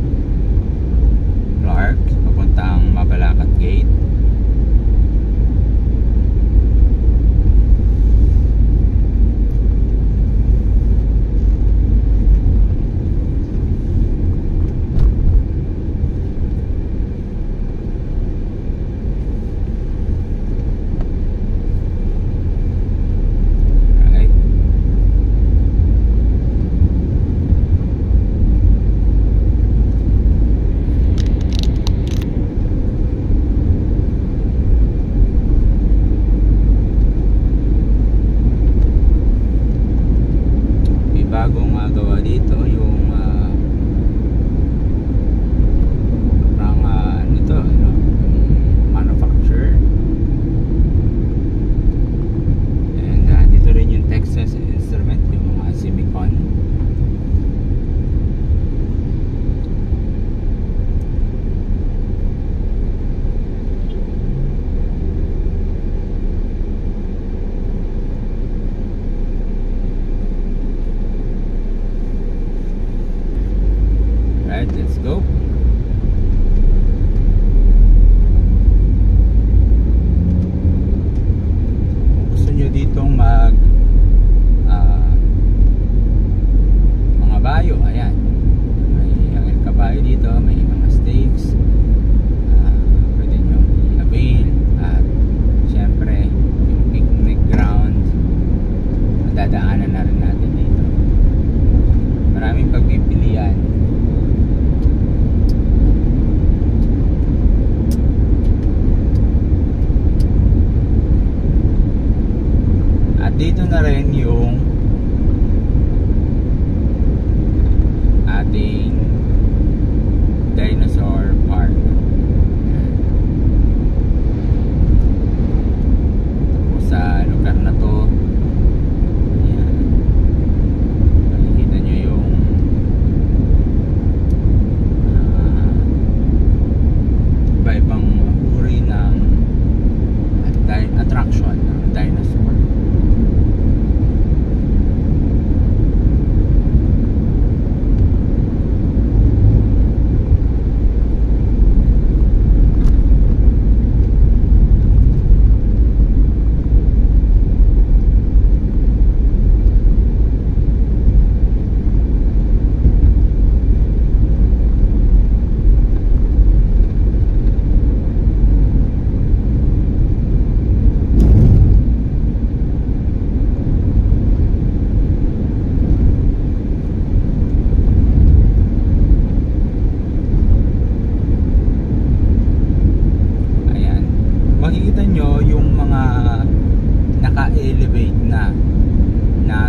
elevate na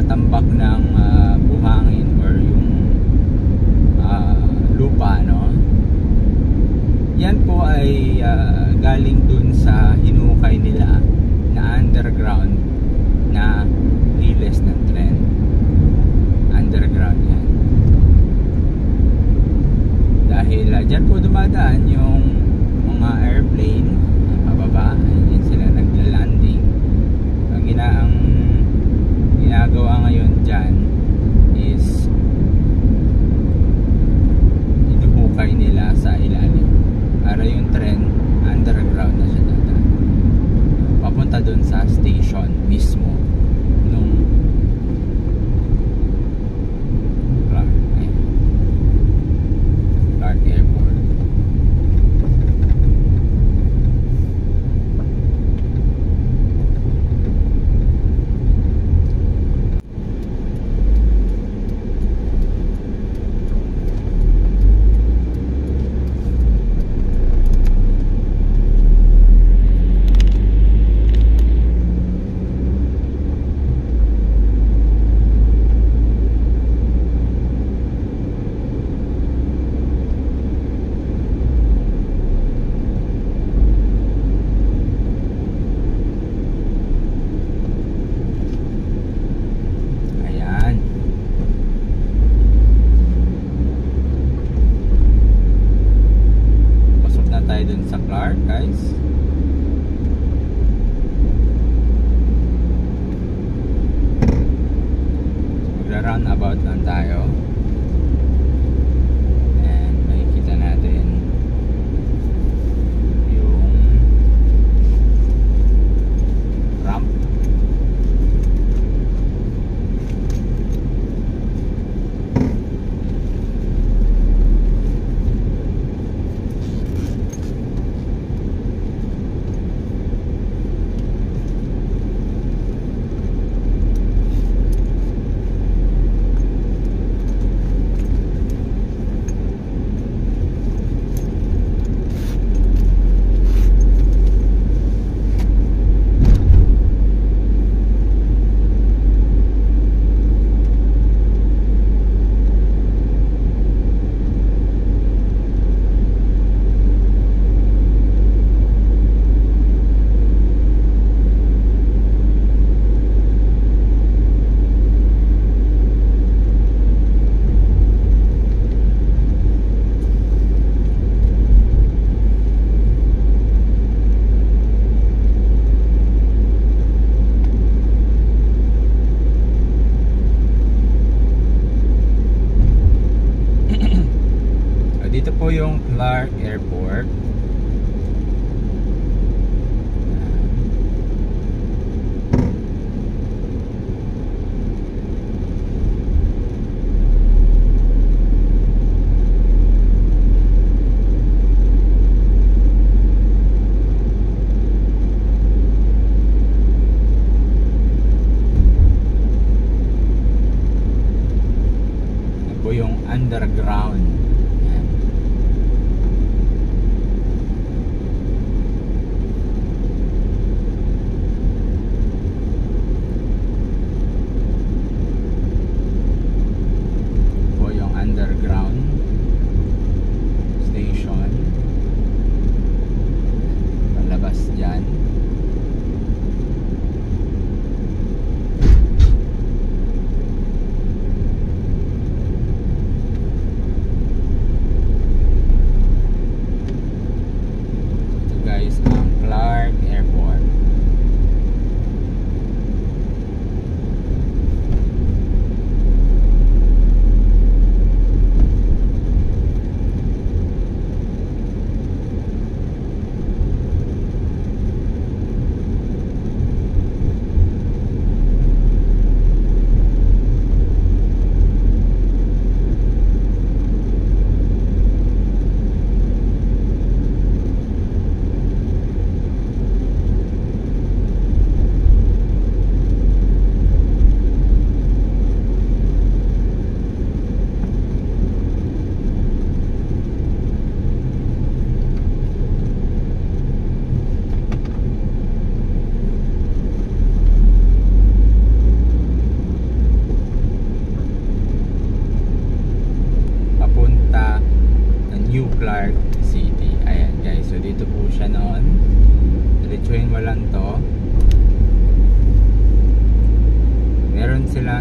tambak ng buhangin or yung lupa, no? Yan po ay galing dun sa hinukay nila na underground na riles ng tren. Underground yan. Dahil dyan po dumadaan yung mga airplane pababa, yan sila nagla-landing. Ang ginagawa ngayon dyan is inuhukay nila sa ilalim para yung tren underground na siya dadaan papunta dun sa station mismo nung Clark Airport. Sa Clark, guys. Magra-round about lang tayo. And makikita natin yung ramp. Dito po yung Clark Airport. Yan po yung underground. Underground station. Palabas dyan.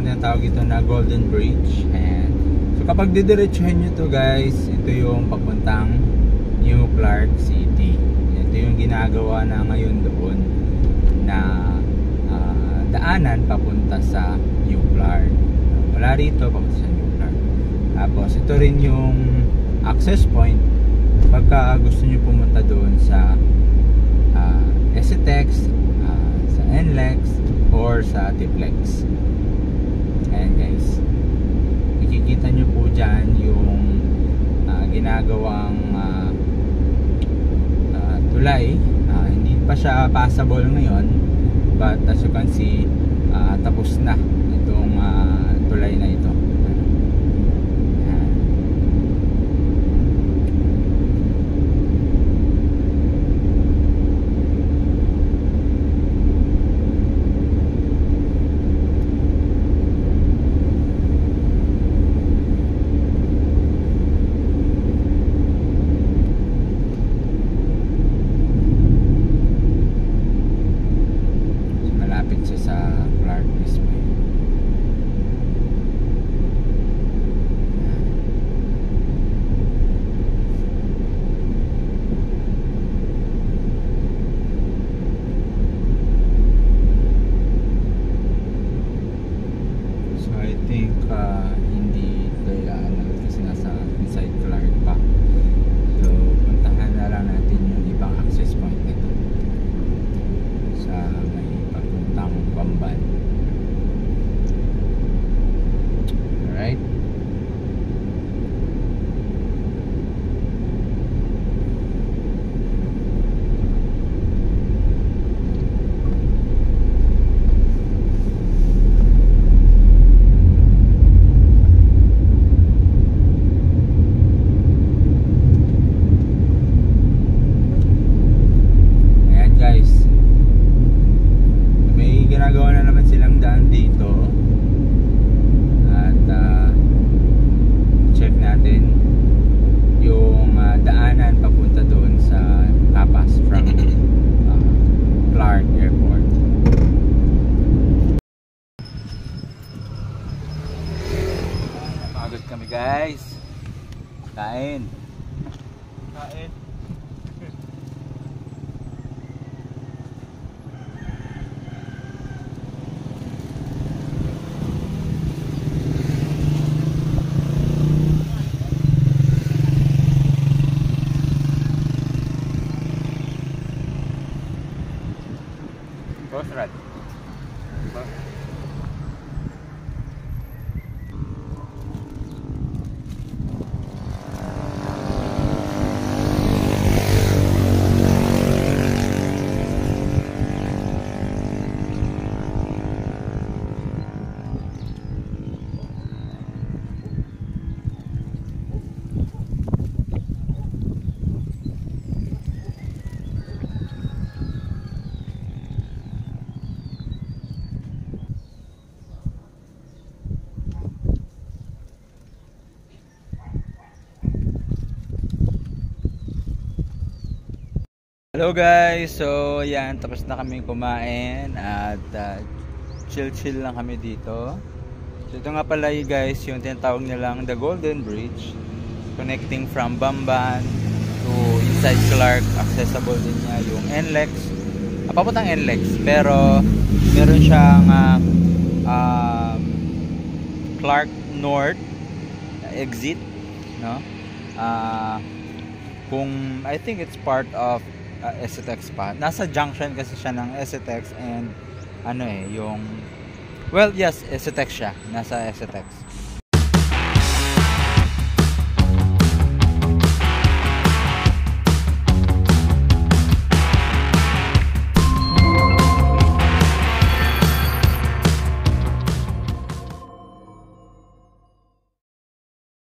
sa tawag ito na Golden Bridge. Ayan. So kapag didiretsuhin nyo to guys, ito yung papuntang New Clark City. Ito yung ginagawa na ngayon doon na daanan papunta sa New Clark. Mula rito papunta sa New Clark. Tapos ito rin yung access point pagka gusto nyo pumunta doon sa SCTEX, sa NLEX or sa TPLEX. Ayan guys, makikita nyo po dyan yung ginagawang tulay. Hindi pa siya passable ngayon, but as you can see, tapos na itong tulay na ito. Hindi kaya kasi nasa inside Clark pa. So puntahan na lang natin yung ibang access point nito sa may papuntang Bamban. Alright. Ginagawa na naman silang daan dito at check natin yung daanan papunta doon sa Tapas from Clark Airport. Pagod kami guys, kain. Both red. Hello guys, so yan, tapos na kami kumain at chill lang kami dito. So ito nga pala guys, yung tinatawag nilang the Golden Bridge, connecting from Bamban to inside Clark. Accessible din niya yung NLEX, papuntang NLEX, pero meron siyang Clark North exit, no? Kung I think it's part of SCTEX pa. Nasa junction kasi siya ng SCTEX and yung well, yes, SCTEX siya. Nasa SCTEX.